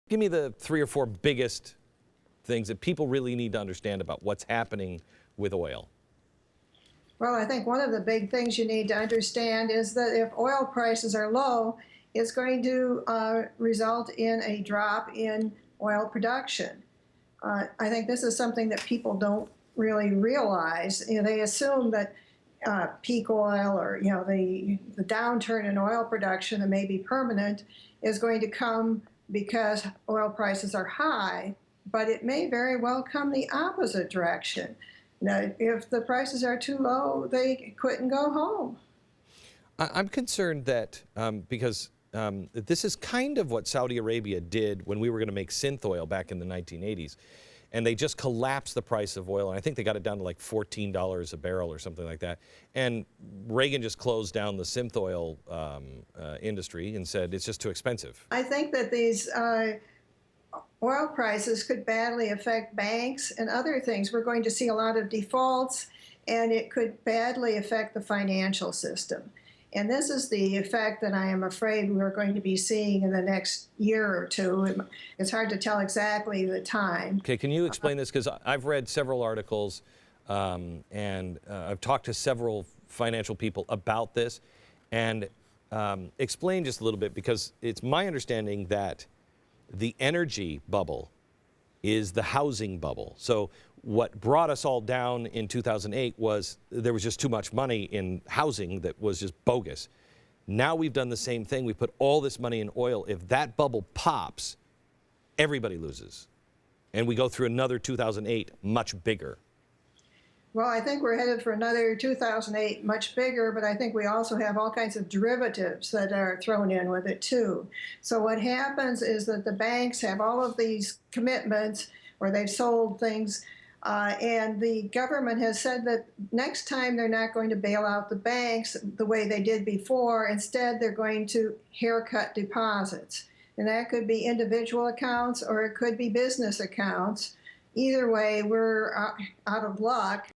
Give me the 3 or 4 biggest things that people really need to understand about what's happening with oil. Well, I think one of the big things you need to understand is that if oil prices are low, it's going to result in a drop in oil production. I think this is something that people don't really realize. They assume that peak oil or the downturn in oil production that may be permanent is going to come because oil prices are high, but it may very well come the opposite direction. Now, if the prices are too low, they couldn't go home. I'm concerned that because this is kind of what Saudi Arabia did when we were going to make synth oil back in the 1980s. And they just collapsed the price of oil. And I think they got it down to like $14 a barrel or something like that. And Reagan just closed down the synth oil industry and said it's just too expensive. I think that these oil prices could badly affect banks and other things. We're going to see a lot of defaults, and it could badly affect the financial system. And this is the effect that I am afraid we're going to be seeing in the next year or two. It's hard to tell exactly the time. Okay, can you explain this? Because I've read several articles and I've talked to several financial people about this. And explain just a little bit, because it's my understanding that the energy bubble is the housing bubble. So what brought us all down in 2008 was there was just too much money in housing that was just bogus. Now we've done the same thing. We put all this money in oil. If that bubble pops, everybody loses. And we go through another 2008 much bigger. Well, I think we're headed for another 2008 much bigger, but I think we also have all kinds of derivatives that are thrown in with it too. So what happens is that the banks have all of these commitments where they've sold things, and the government has said that next time they're not going to bail out the banks the way they did before. Instead, they're going to haircut deposits. And that could be individual accounts or it could be business accounts. Either way, we're out of luck.